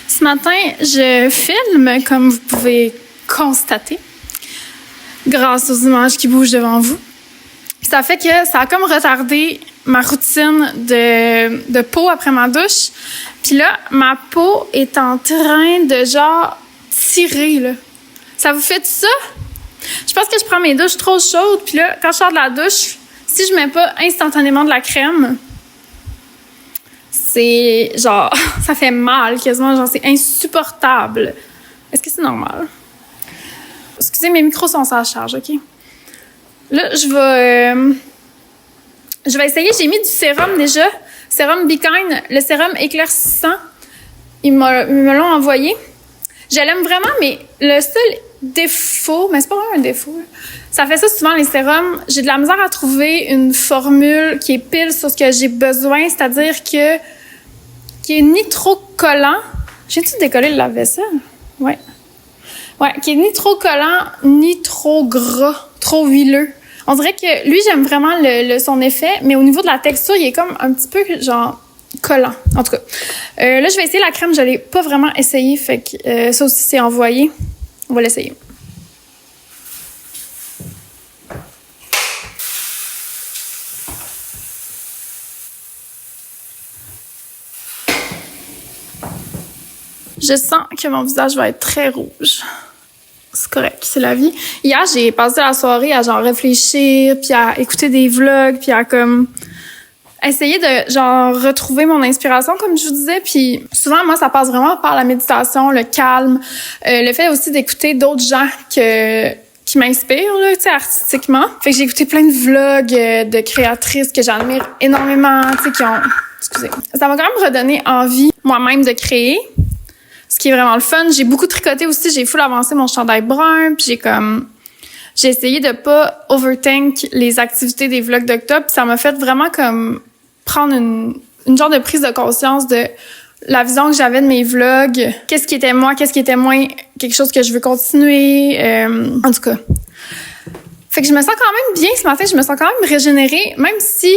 Ce matin, je filme, comme vous pouvez constater, grâce aux images qui bougent devant vous. Ça fait que ça a comme retardé ma routine de peau après ma douche. Puis là, ma peau est en train de genre tirer, là. Ça vous fait ça? Je pense que je prends mes douches trop chaudes. Puis là, quand je sors de la douche, si je mets pas instantanément de la crème, c'est genre, ça fait mal quasiment, genre c'est insupportable. Est-ce que c'est normal? Excusez, mes micros sont à charge, OK? Là, je vais essayer. J'ai mis du sérum déjà. Sérum Be Kind, le sérum éclaircissant. Ils me l'ont envoyé. Je l'aime vraiment, mais le seul défaut, mais c'est pas vraiment un défaut, ça fait ça souvent les sérums. J'ai de la misère à trouver une formule qui est pile sur ce que j'ai besoin, c'est-à-dire qui est ni trop collant. J'ai-tu décollé le lave-vaisselle? Ouais. Ouais, qui est ni trop collant, ni trop gras, trop huileux. On dirait que lui, j'aime vraiment son effet, mais au niveau de la texture, il est comme un petit peu genre collant. En tout cas, là, je vais essayer la crème. Je l'ai pas vraiment essayé, fait que ça aussi, c'est envoyé. On va l'essayer. Je sens que mon visage va être très rouge. C'est correct, c'est la vie. Hier, j'ai passé la soirée à genre réfléchir, puis à écouter des vlogs, puis à comme essayer de genre retrouver mon inspiration, comme je vous disais. Puis souvent, moi, ça passe vraiment par la méditation, le calme, le fait aussi d'écouter d'autres gens qui m'inspirent, là, tu sais, artistiquement. Fait que j'ai écouté plein de vlogs de créatrices que j'admire énormément, tu sais, qui ont... Excusez. Ça m'a quand même redonné envie, moi-même, de créer. Ce qui est vraiment le fun. J'ai beaucoup tricoté aussi. J'ai full avancé mon chandail brun. Puis j'ai essayé de pas overthink les activités des vlogs d'octobre. Puis ça m'a fait vraiment comme prendre une genre de prise de conscience de la vision que j'avais de mes vlogs. Qu'est-ce qui était moi, qu'est-ce qui était moins quelque chose que je veux continuer. En tout cas. Fait que je me sens quand même bien ce matin. Je me sens quand même régénérée. Même si...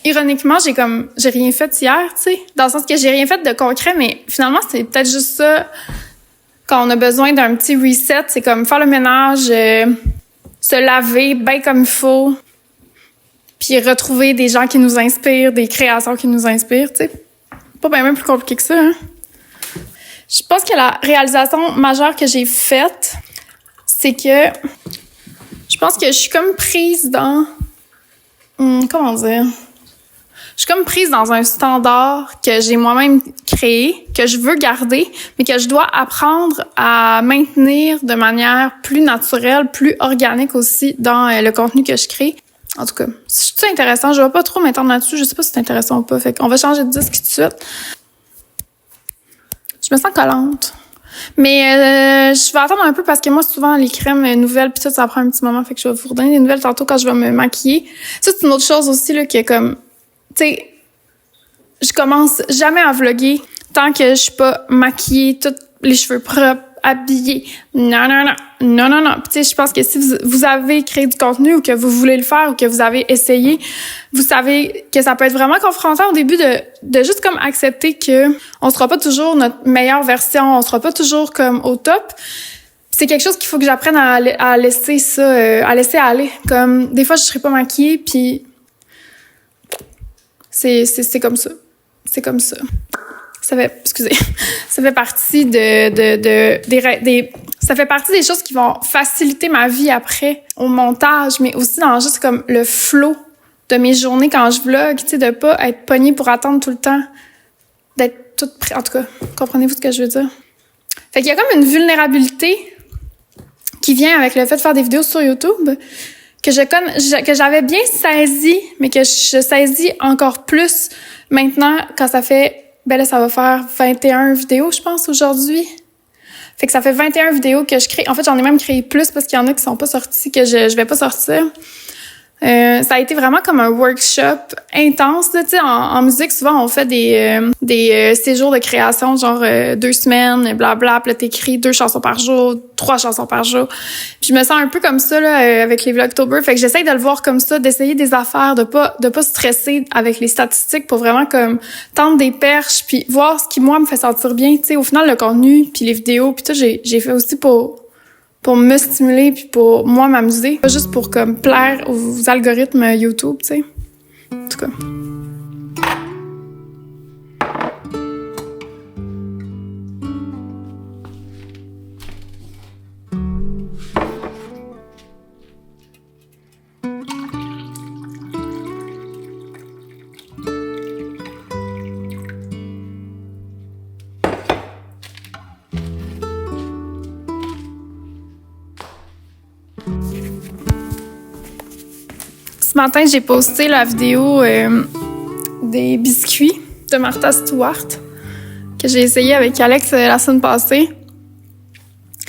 Ironiquement, j'ai rien fait hier, tu sais, dans le sens que j'ai rien fait de concret, mais finalement, c'est peut-être juste ça quand on a besoin d'un petit reset, c'est comme faire le ménage, se laver bien comme il faut, puis retrouver des gens qui nous inspirent, des créations qui nous inspirent, tu sais. Pas bien même plus compliqué que ça, hein. Je pense que la réalisation majeure que j'ai faite, c'est que je pense que je suis comme prise dans... comment dire... Je suis comme prise dans un standard que j'ai moi-même créé, que je veux garder, mais que je dois apprendre à maintenir de manière plus naturelle, plus organique aussi dans le contenu que je crée. En tout cas, c'est intéressant. Je vais pas trop m'étendre là-dessus. Je sais pas si c'est intéressant ou pas. Fait qu'on va changer de disque tout de suite. Je me sens collante. Mais je vais attendre un peu parce que moi, souvent, les crèmes nouvelles, puis ça prend un petit moment. Fait que je vais vous redonner des nouvelles tantôt quand je vais me maquiller. Ça, c'est une autre chose aussi là, qui est comme... Tu sais, je commence jamais à vlogger tant que je suis pas maquillée, tous les cheveux propres, habillée. Non. non. Tu sais, je pense que si vous avez créé du contenu ou que vous voulez le faire ou que vous avez essayé, vous savez que ça peut être vraiment confrontant au début de juste comme accepter que on sera pas toujours notre meilleure version, on sera pas toujours comme au top. C'est quelque chose qu'il faut que j'apprenne à laisser ça, à laisser aller. Comme, des fois, je serai pas maquillée, puis c'est comme ça. C'est comme ça. Ça fait partie ça fait partie des choses qui vont faciliter ma vie après, au montage, mais aussi dans juste comme le flow de mes journées quand je vlog, tu sais, de pas être pognée pour attendre tout le temps, d'être toute prête. En tout cas, comprenez-vous ce que je veux dire? Fait qu'il y a comme une vulnérabilité qui vient avec le fait de faire des vidéos sur YouTube que j'avais bien saisi, mais que je saisis encore plus maintenant quand ça fait, ben là, ça va faire 21 vidéos, je pense, aujourd'hui. Fait que ça fait 21 vidéos que je crée. En fait, j'en ai même créé plus parce qu'il y en a qui sont pas sortis, que je vais pas sortir. Ça a été vraiment comme un workshop intense, tu sais, en musique, souvent, on fait des séjours de création, genre 2 semaines, blabla, puis là, t'écris 2 chansons par jour, 3 chansons par jour. Puis je me sens un peu comme ça, là, avec les Vlogtober. Fait que j'essaye de le voir comme ça, d'essayer des affaires, de pas stresser avec les statistiques pour vraiment comme tendre des perches puis voir ce qui, moi, me fait sentir bien, tu sais. Au final, le contenu puis les vidéos puis tout, j'ai fait aussi pour me stimuler puis pour moi m'amuser, pas juste pour comme plaire aux algorithmes YouTube, tu sais. En tout cas. Ce matin, j'ai posté la vidéo des biscuits de Martha Stewart que j'ai essayé avec Alex la semaine passée.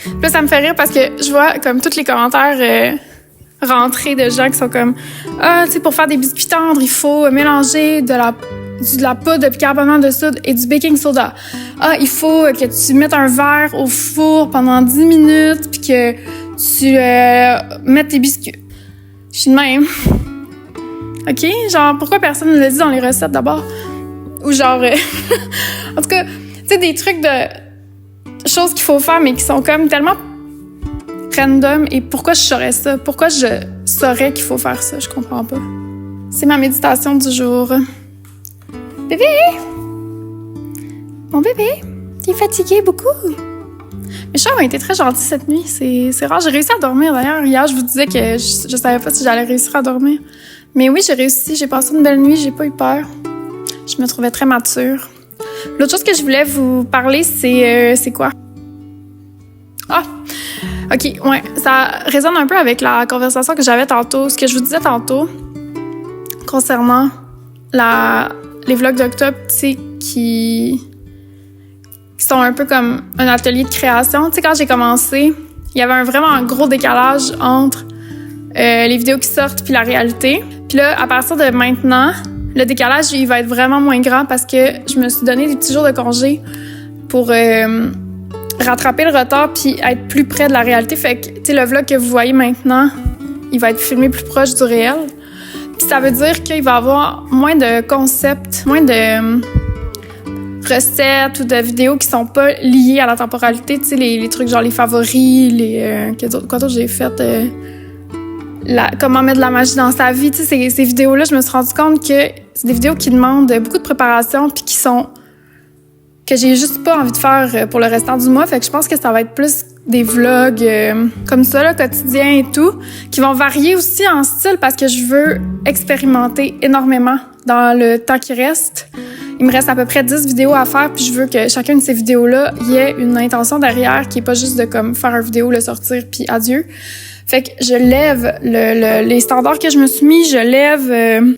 Puis là, ça me fait rire parce que je vois comme tous les commentaires rentrer de gens qui sont comme « Ah, tu sais, pour faire des biscuits tendres, il faut mélanger de la poudre de bicarbonate de soude et du baking soda. Ah, il faut que tu mettes un verre au four pendant 10 minutes puis que tu mettes tes biscuits. » Je suis de même. OK? Genre, pourquoi personne ne le dit dans les recettes d'abord? Ou genre... en tout cas, tu sais, des trucs de choses qu'il faut faire, mais qui sont comme tellement random. Et pourquoi je saurais ça? Pourquoi je saurais qu'il faut faire ça? Je comprends pas. C'est ma méditation du jour. Bébé! Mon bébé! T'es fatigué beaucoup? Mes chats ont été très gentils cette nuit. C'est rare. J'ai réussi à dormir, d'ailleurs. Hier, je vous disais que je savais pas si j'allais réussir à dormir. Mais oui, j'ai réussi. J'ai passé une belle nuit. J'ai pas eu peur. Je me trouvais très mature. L'autre chose que je voulais vous parler, c'est quoi? Ah! OK, ouais. Ça résonne un peu avec la conversation que j'avais tantôt. Ce que je vous disais tantôt concernant les vlogs d'octobre, tu sais, qui sont un peu comme un atelier de création. Tu sais, quand j'ai commencé, il y avait vraiment un gros décalage entre les vidéos qui sortent puis la réalité. Puis là, à partir de maintenant, le décalage, il va être vraiment moins grand parce que je me suis donné des petits jours de congé pour rattraper le retard puis être plus près de la réalité. Fait que, tu sais, le vlog que vous voyez maintenant, il va être filmé plus proche du réel. Puis ça veut dire qu'il va y avoir moins de concepts, moins de recettes ou de vidéos qui sont pas liées à la temporalité. Tu sais, les trucs genre les favoris, quoi d'autre j'ai fait... comment mettre de la magie dans sa vie. Tu sais, ces vidéos-là, je me suis rendu compte que c'est des vidéos qui demandent beaucoup de préparation puis que j'ai juste pas envie de faire pour le restant du mois. Fait que je pense que ça va être plus des vlogs comme ça, là, quotidiens et tout, qui vont varier aussi en style parce que je veux expérimenter énormément dans le temps qui reste. Il me reste à peu près 10 vidéos à faire puis je veux que chacune de ces vidéos-là, il y ait une intention derrière qui est pas juste de comme faire une vidéo, le sortir puis adieu. Fait que je lève les standards que je me suis mis, je lève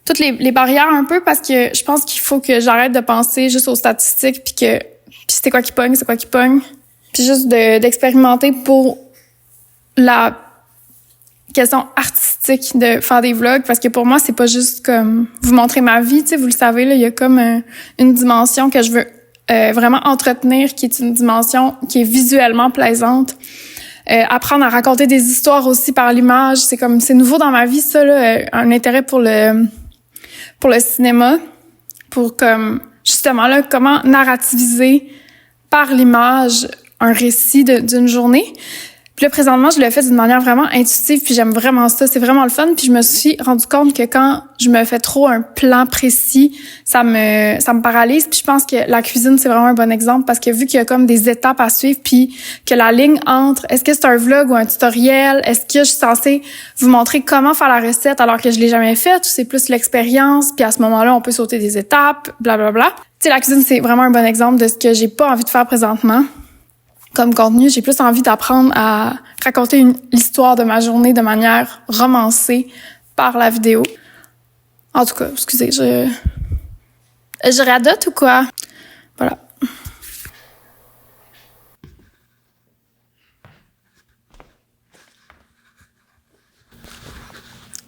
toutes les barrières un peu parce que je pense qu'il faut que j'arrête de penser juste aux statistiques puis c'est quoi qui pogne, puis juste d'expérimenter pour la question artistique de faire des vlogs parce que pour moi c'est pas juste comme vous montrer ma vie, tu sais, vous le savez là, il y a comme une dimension que je veux vraiment entretenir, qui est une dimension qui est visuellement plaisante. Apprendre à raconter des histoires aussi par l'image, c'est nouveau dans ma vie ça là, un intérêt pour le cinéma, pour comme justement là comment narrativiser par l'image un récit d'une journée. Puis là, présentement, je le fais d'une manière vraiment intuitive, puis j'aime vraiment ça. C'est vraiment le fun. Puis je me suis rendu compte que quand je me fais trop un plan précis, ça me paralyse. Puis je pense que la cuisine, c'est vraiment un bon exemple parce que vu qu'il y a comme des étapes à suivre, puis que la ligne entre est-ce que c'est un vlog ou un tutoriel, est-ce que je suis censée vous montrer comment faire la recette alors que je l'ai jamais faite, ou c'est plus l'expérience, puis à ce moment-là, on peut sauter des étapes, blablabla. Tu sais, la cuisine, c'est vraiment un bon exemple de ce que j'ai pas envie de faire présentement. Comme contenu, j'ai plus envie d'apprendre à raconter l'histoire de ma journée de manière romancée par la vidéo. En tout cas, excusez, je radote ou quoi? Voilà.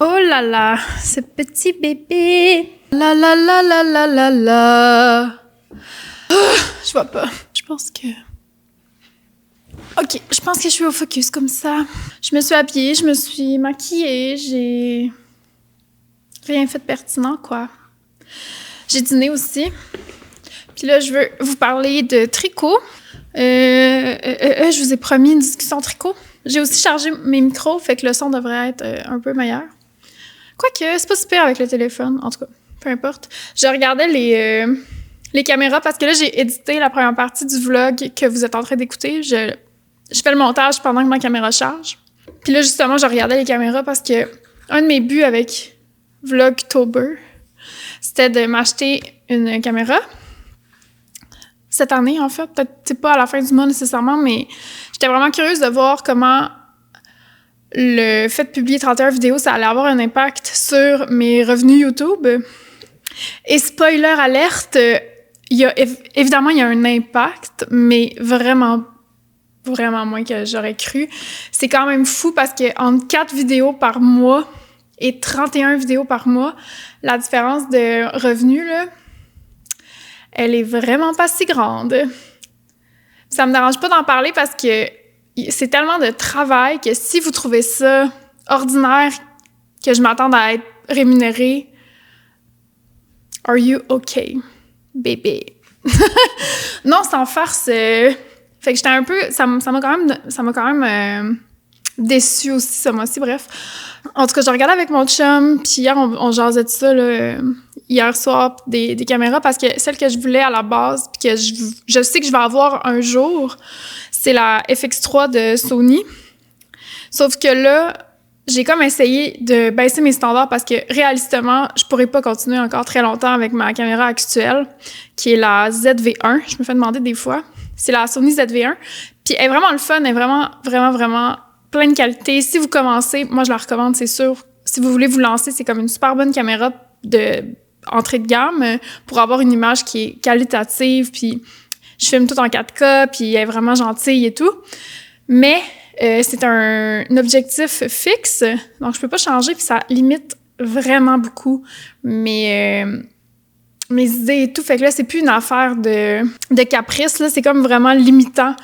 Oh là là, ce petit bébé. La la la la la la la. Je vois pas. Je pense que... OK, je pense que je suis au focus comme ça. Je me suis habillée, je me suis maquillée, j'ai rien fait de pertinent, quoi. J'ai dîné aussi. Puis là, je veux vous parler de tricot. Je vous ai promis une discussion tricot. J'ai aussi chargé mes micros, fait que le son devrait être un peu meilleur. Quoique, c'est pas super avec le téléphone, en tout cas, peu importe. Je regardais les caméras parce que là, j'ai édité la première partie du vlog que vous êtes en train d'écouter. Je fais le montage pendant que ma caméra charge. Puis là, justement, je regardais les caméras parce que un de mes buts avec Vlogtober, c'était de m'acheter une caméra. Cette année, en fait. Peut-être pas à la fin du mois nécessairement, mais j'étais vraiment curieuse de voir comment le fait de publier 31 vidéos, ça allait avoir un impact sur mes revenus YouTube. Et spoiler alerte, évidemment, il y a un impact, mais vraiment moins que j'aurais cru. C'est quand même fou parce que entre 4 vidéos par mois et 31 vidéos par mois, la différence de revenus, là, elle est vraiment pas si grande. Ça me dérange pas d'en parler parce que c'est tellement de travail que si vous trouvez ça ordinaire que je m'attende à être rémunérée, are you okay, bébé? Non, sans farce. Fait que j'étais un peu... Ça m'a quand même déçue aussi, ce mois-ci, bref. En tout cas, je regardais avec mon chum, puis hier, on jasait de ça, là, hier soir, des caméras, parce que celle que je voulais à la base, puis que je sais que je vais avoir un jour, c'est la FX3 de Sony. Sauf que là, j'ai comme essayé de baisser mes standards parce que, réalistement, je pourrais pas continuer encore très longtemps avec ma caméra actuelle, qui est la ZV1. Je me fais demander des fois. C'est la Sony ZV1. Puis elle est vraiment le fun, elle est vraiment, vraiment, vraiment plein de qualité. Si vous commencez, moi je la recommande, c'est sûr. Si vous voulez vous lancer, c'est comme une super bonne caméra de entrée de gamme pour avoir une image qui est qualitative. Puis je filme tout en 4K, puis elle est vraiment gentille et tout. Mais c'est un objectif fixe, donc je peux pas changer, puis ça limite vraiment beaucoup mes idées et tout. Fait que là, c'est plus une affaire de caprice, là. C'est comme vraiment limitant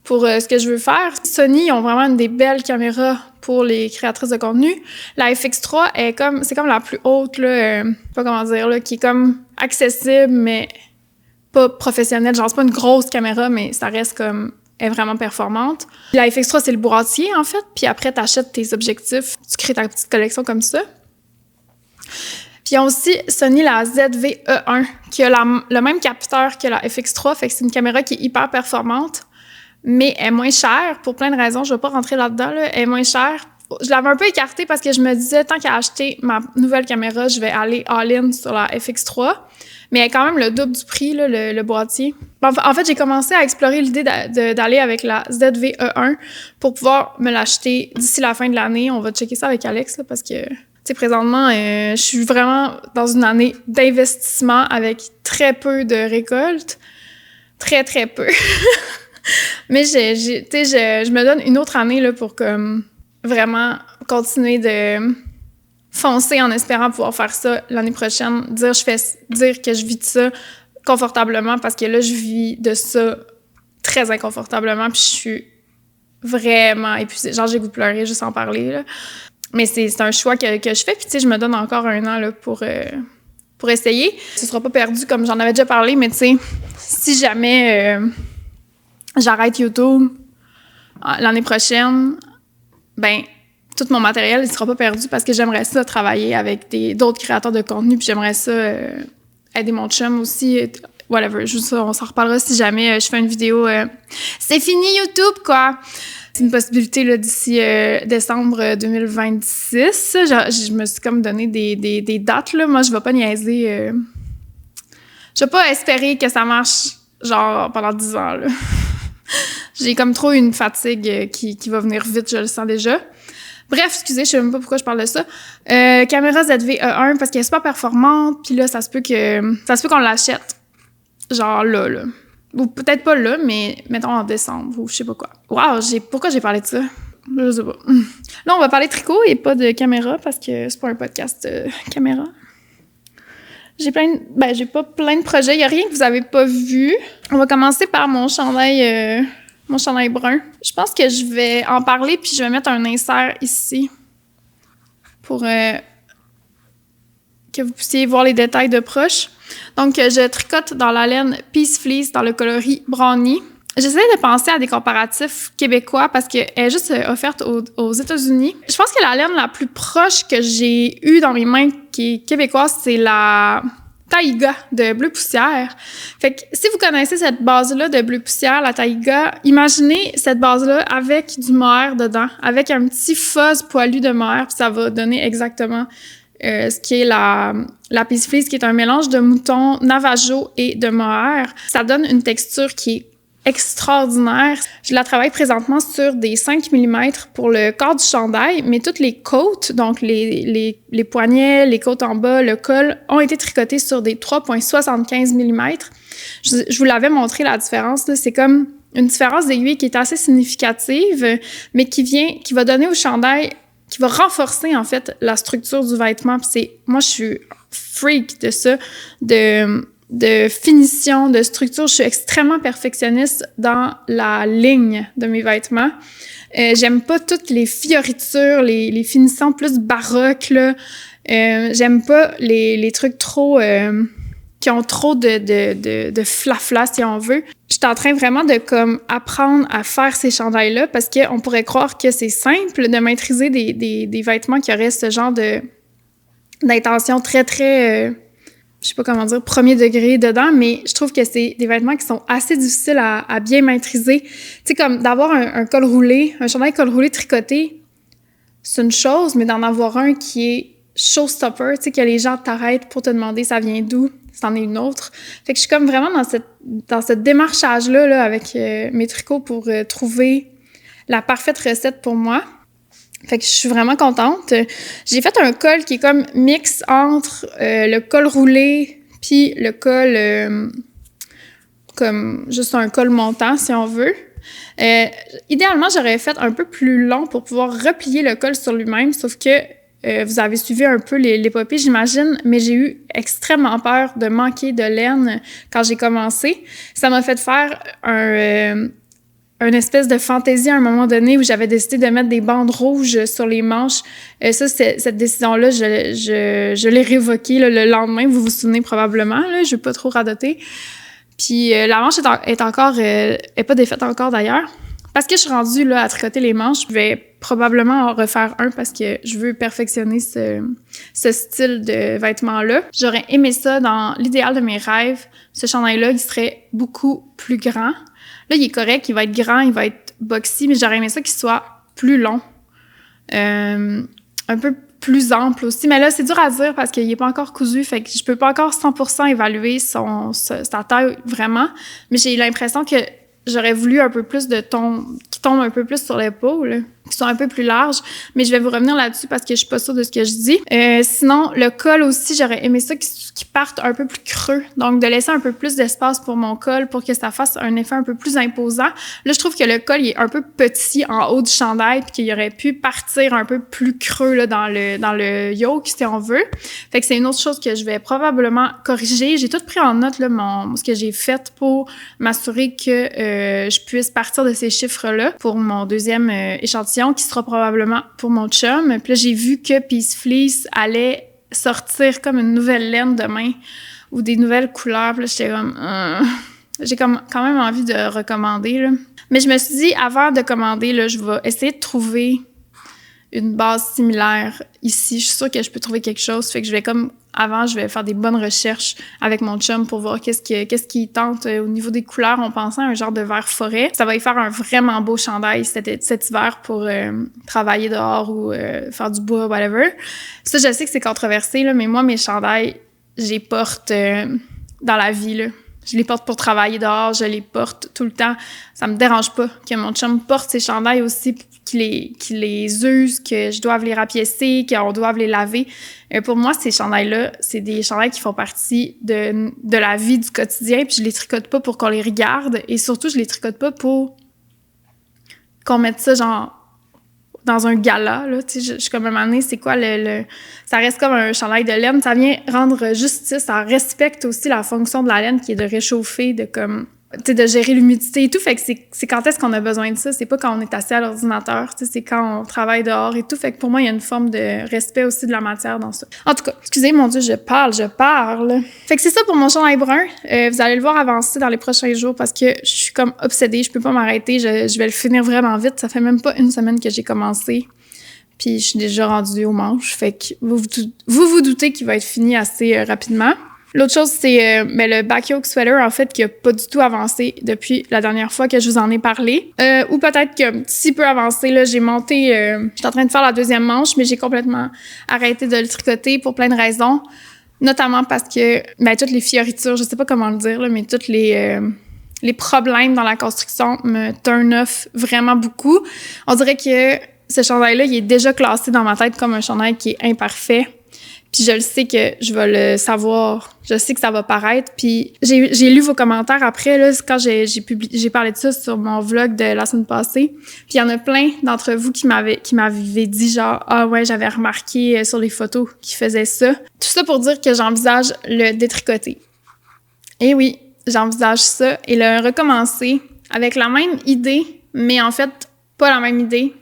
pour ce que je veux faire. Sony, ils ont vraiment des belles caméras pour les créatrices de contenu. La FX3 c'est comme la plus haute, là, pas comment dire, là, qui est comme accessible, mais pas professionnelle. Genre, c'est pas une grosse caméra, mais ça reste comme, elle est vraiment performante. La FX3, c'est le boîtier, en fait. Puis après, t'achètes tes objectifs. Tu crées ta petite collection comme ça. Puis ils ont aussi Sony la ZV-E1 qui a le même capteur que la FX3, fait que c'est une caméra qui est hyper performante, mais elle est moins chère pour plein de raisons. Je vais pas rentrer là-dedans, là. Elle est moins chère. Je l'avais un peu écartée parce que je me disais, tant qu'à acheter ma nouvelle caméra, je vais aller all-in sur la FX3. Mais elle est quand même le double du prix, là, le boîtier. En fait, j'ai commencé à explorer l'idée d'aller avec la ZV-E1 pour pouvoir me l'acheter d'ici la fin de l'année. On va checker ça avec Alex, là, parce que... Tu sais, présentement, je suis vraiment dans une année d'investissement avec très peu de récoltes. Très, très peu. Mais je me donne une autre année là, pour comme, vraiment continuer de foncer en espérant pouvoir faire ça l'année prochaine. Dire que je vis de ça confortablement parce que là, je vis de ça très inconfortablement puis je suis vraiment épuisée. Genre, j'ai goût de pleurer juste en parler, là. Mais c'est un choix que je fais puis tu sais, je me donne encore 1 an, là, pour essayer. Ce sera pas perdu comme j'en avais déjà parlé, mais tu sais, si jamais j'arrête YouTube l'année prochaine, ben tout mon matériel, il sera pas perdu parce que j'aimerais ça travailler avec d'autres créateurs de contenu puis j'aimerais ça aider mon chum aussi, whatever. Juste ça, on s'en reparlera si jamais je fais une vidéo. C'est fini YouTube, quoi! C'est une possibilité là, d'ici décembre 2026. Je me suis comme donné des dates. Là. Moi, je vais pas niaiser. Je vais pas espérer que ça marche genre pendant 10 ans. Là. J'ai comme trop une fatigue qui va venir vite, je le sens déjà. Bref, excusez, je sais même pas pourquoi je parle de ça. Caméra ZV-E1 parce qu'elle est super performante, puis là, ça se peut qu'on l'achète. Genre là. Ou peut-être pas là, mais mettons en décembre ou je sais pas quoi. Wow, pourquoi j'ai parlé de ça? Je sais pas. Là, on va parler tricot et pas de caméra parce que c'est pas un podcast caméra. J'ai pas plein de projets. Y a rien que vous avez pas vu. On va commencer par mon chandail brun. Je pense que je vais en parler puis je vais mettre un insert ici pour que vous puissiez voir les détails de proche. Donc, je tricote dans la laine Peace Fleece dans le coloris Brownie. J'essaie de penser à des comparatifs québécois parce qu'elle est juste offerte aux États-Unis. Je pense que la laine la plus proche que j'ai eue dans mes mains qui est québécoise, c'est la Taïga de Bleu Poussière. Fait que si vous connaissez cette base-là de Bleu Poussière, la Taïga, imaginez cette base-là avec du mohair dedans, avec un petit fuzz poilu de mohair, puis ça va donner exactement ce qui est la Peace Fleece, qui est un mélange de mouton, navajo et de mohair. Ça donne une texture qui est extraordinaire. Je la travaille présentement sur des 5 mm pour le corps du chandail, mais toutes les côtes, donc les poignets, les côtes en bas, le col, ont été tricotées sur des 3,75 mm. Je vous l'avais montré la différence, là. C'est comme une différence d'aiguille qui est assez significative, mais qui va donner au chandail, qui va renforcer, en fait, la structure du vêtement. Puis moi, je suis freak de ça, de finition, de structure. Je suis extrêmement perfectionniste dans la ligne de mes vêtements. J'aime pas toutes les fioritures, les finitions plus baroques, là. J'aime pas les trucs trop... qui ont trop de flafla, si on veut. Je suis en train vraiment de comme apprendre à faire ces chandails-là parce qu'on pourrait croire que c'est simple de maîtriser des vêtements qui auraient ce genre d'intention très, très, je sais pas comment dire, premier degré dedans, mais je trouve que c'est des vêtements qui sont assez difficiles à bien maîtriser. Tu sais, comme d'avoir un col roulé, un chandail col roulé tricoté, c'est une chose, mais d'en avoir un qui est showstopper, tu sais, que les gens t'arrêtent pour te demander ça vient d'où, c'en est une autre. Fait que je suis comme vraiment dans cette démarchage-là là, avec mes tricots pour trouver la parfaite recette pour moi. Fait que je suis vraiment contente. J'ai fait un col qui est comme mix entre le col roulé puis le col comme juste un col montant, si on veut. Idéalement, j'aurais fait un peu plus long pour pouvoir replier le col sur lui-même, sauf que vous avez suivi un peu l'épopée, j'imagine, mais j'ai eu extrêmement peur de manquer de laine quand j'ai commencé. Ça m'a fait faire une espèce de fantaisie à un moment donné où j'avais décidé de mettre des bandes rouges sur les manches. Cette décision-là, je l'ai révoquée là, le lendemain, vous vous souvenez probablement, là, je vais pas trop radoter. Puis la manche est pas défaite encore d'ailleurs. Parce que je suis rendue là, à tricoter les manches, je vais probablement en refaire un parce que je veux perfectionner ce style de vêtements-là. J'aurais aimé ça dans l'idéal de mes rêves. Ce chandail-là, il serait beaucoup plus grand. Là, il est correct, il va être grand, il va être boxy, mais j'aurais aimé ça qu'il soit plus long. Un peu plus ample aussi. Mais là, c'est dur à dire parce qu'il n'est pas encore cousu, fait que je peux pas encore 100% évaluer sa taille vraiment. Mais j'ai l'impression que j'aurais voulu un peu plus de ton qui tombe un peu plus sur l'épaule. qui sont un peu plus larges, mais je vais vous revenir là-dessus parce que je suis pas sûre de ce que je dis. Sinon, le col aussi, j'aurais aimé ça qui parte un peu plus creux, donc de laisser un peu plus d'espace pour mon col pour que ça fasse un effet un peu plus imposant. Là, je trouve que le col il est un peu petit en haut du chandail puis qu'il aurait pu partir un peu plus creux là, dans le yoke si on veut. Fait que c'est une autre chose que je vais probablement corriger. J'ai tout pris en note là, ce que j'ai fait pour m'assurer que je puisse partir de ces chiffres-là pour mon deuxième échantillon qui sera probablement pour mon chum. Puis là, j'ai vu que Peace Fleece allait sortir comme une nouvelle laine demain ou des nouvelles couleurs. Puis là, j'étais comme... j'ai quand même envie de recommander, là. Mais je me suis dit, avant de commander, là, je vais essayer de trouver une base similaire ici. Je suis sûre que je peux trouver quelque chose. Fait que je vais faire des bonnes recherches avec mon chum pour voir qu'est-ce qui tente au niveau des couleurs. On pensait à un genre de vert forêt. Ça va y faire un vraiment beau chandail cet hiver pour travailler dehors ou faire du bois, whatever. Ça, je sais que c'est controversé, là, mais moi, mes chandails, je les porte dans la vie, là. Je les porte pour travailler dehors, je les porte tout le temps. Ça me dérange pas que mon chum porte ses chandails aussi, qu'il les use, que je doive les rapiécer, qu'on doive les laver. Pour moi, ces chandails-là, c'est des chandails qui font partie de la vie du quotidien, puis je les tricote pas pour qu'on les regarde, et surtout, je les tricote pas pour qu'on mette ça, genre, dans un gala, là, tu sais, je suis comme un moment donné, c'est quoi ça reste comme un chandail de laine, ça vient rendre justice, ça respecte aussi la fonction de la laine qui est de réchauffer, de comme, tu sais, de gérer l'humidité et tout, fait que c'est quand est-ce qu'on a besoin de ça, c'est pas quand on est assis à l'ordinateur, tu sais, c'est quand on travaille dehors et tout, fait que pour moi, il y a une forme de respect aussi de la matière dans ça. En tout cas, excusez, mon Dieu, je parle. Fait que c'est ça pour mon chandail brun, vous allez le voir avancer dans les prochains jours parce que je suis comme obsédée, je peux pas m'arrêter, je vais le finir vraiment vite, ça fait même pas une semaine que j'ai commencé. Puis je suis déjà rendue au manche, fait que vous doutez qu'il va être fini assez rapidement. L'autre chose, c'est le back yoke sweater, en fait, qui a pas du tout avancé depuis la dernière fois que je vous en ai parlé. Ou peut-être qu'un petit peu avancé, là, j'ai monté... j'étais en train de faire la deuxième manche, mais j'ai complètement arrêté de le tricoter pour plein de raisons. Notamment parce que, toutes les fioritures, je sais pas comment le dire, là, mais toutes les problèmes dans la construction me turn off vraiment beaucoup. On dirait que ce chandail-là, il est déjà classé dans ma tête comme un chandail qui est imparfait. Puis je le sais que je vais le savoir. Je sais que ça va paraître. Puis j'ai lu vos commentaires après, là, quand j'ai parlé de ça sur mon vlog de la semaine passée. Puis il y en a plein d'entre vous qui m'avaient dit genre, ah ouais, j'avais remarqué sur les photos qu'ils faisaient ça. Tout ça pour dire que j'envisage le détricoter. Et oui, j'envisage ça et le recommencer avec la même idée, mais en fait, pas la même idée.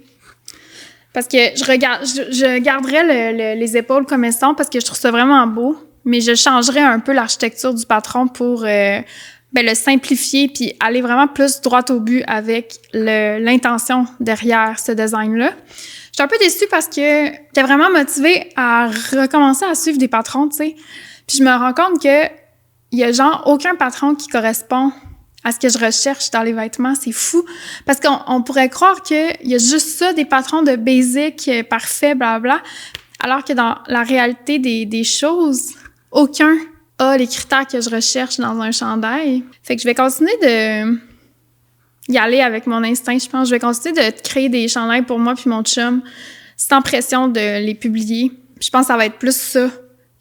Parce que je garderais les épaules comme elles sont parce que je trouve ça vraiment beau, mais je changerais un peu l'architecture du patron pour le simplifier puis aller vraiment plus droit au but avec l'intention derrière ce design-là. Je suis un peu déçue parce que j'étais vraiment motivée à recommencer à suivre des patrons, tu sais. Puis je me rends compte que il y a genre aucun patron qui correspond à ce que je recherche dans les vêtements. C'est fou. Parce qu'on pourrait croire qu'il y a juste ça, des patrons de basic, parfaits, blablabla. Alors que dans la réalité des choses, aucun a les critères que je recherche dans un chandail. Fait que je vais continuer de y aller avec mon instinct, je pense. Je vais continuer de créer des chandails pour moi puis mon chum sans pression de les publier. Je pense que ça va être plus ça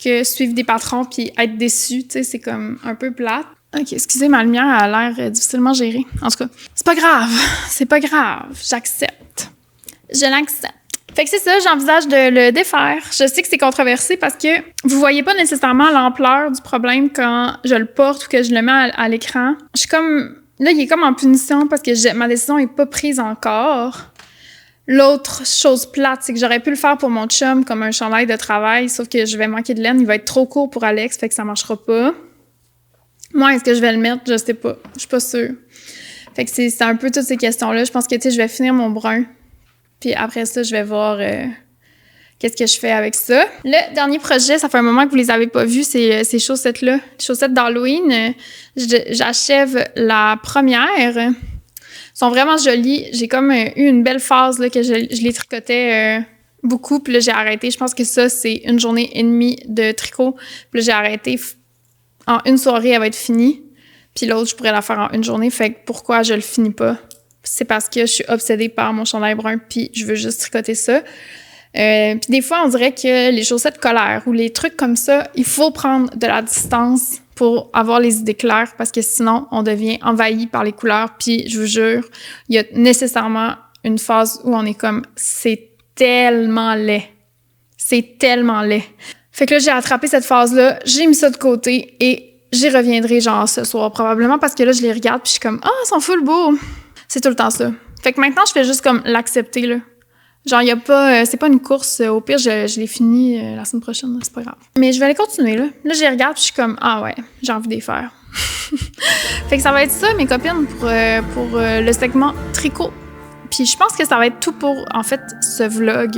que suivre des patrons puis être déçu. Tu sais, c'est comme un peu plate. OK, excusez, ma lumière a l'air difficilement gérée. En tout cas, c'est pas grave, j'accepte. Je l'accepte. Fait que c'est ça, j'envisage de le défaire. Je sais que c'est controversé parce que vous voyez pas nécessairement l'ampleur du problème quand je le porte ou que je le mets à l'écran. Je suis comme... Là, il est comme en punition parce que ma décision est pas prise encore. L'autre chose plate, c'est que j'aurais pu le faire pour mon chum comme un chandail de travail, sauf que je vais manquer de laine, il va être trop court pour Alex, fait que ça marchera pas. Moi, est-ce que je vais le mettre? Je sais pas. Je suis pas sûre. Fait que c'est un peu toutes ces questions-là. Je pense que, tu sais, je vais finir mon brun. Puis après ça, je vais voir qu'est-ce que je fais avec ça. Le dernier projet, ça fait un moment que vous les avez pas vus, c'est ces chaussettes-là. Les chaussettes d'Halloween. J'achève la première. Elles sont vraiment jolies. J'ai comme eu une belle phase là, que je les tricotais beaucoup. Puis là, j'ai arrêté. Je pense que ça, c'est une journée et demie de tricot. Puis là, j'ai arrêté. En une soirée, elle va être finie. Puis l'autre, je pourrais la faire en une journée. Fait que pourquoi je le finis pas? c'est parce que je suis obsédée par mon chandail brun puis je veux juste tricoter ça. Puis des fois, on dirait que les chaussettes colères ou les trucs comme ça, il faut prendre de la distance pour avoir les idées claires parce que sinon, on devient envahi par les couleurs. Puis je vous jure, il y a nécessairement une phase où on est comme « c'est tellement laid. C'est tellement laid. » Fait que là, j'ai attrapé cette phase-là, j'ai mis ça de côté et j'y reviendrai genre ce soir probablement parce que là, je les regarde puis je suis comme « ah, ils sont full beaux. » C'est tout le temps ça. Fait que maintenant, je fais juste comme l'accepter, là. Genre, il y a pas... c'est pas une course. Au pire, je l'ai fini la semaine prochaine. C'est pas grave. Mais je vais aller continuer, là. Là, je les regarde puis je suis comme « ah ouais, j'ai envie de les faire. » Fait que ça va être ça, mes copines, pour le segment tricot. Puis je pense que ça va être tout pour, en fait, ce vlog.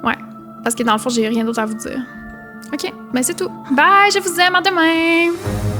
Ouais. Parce que dans le fond, j'ai rien d'autre à vous dire. OK, ben c'est tout. Bye, je vous aime, à demain!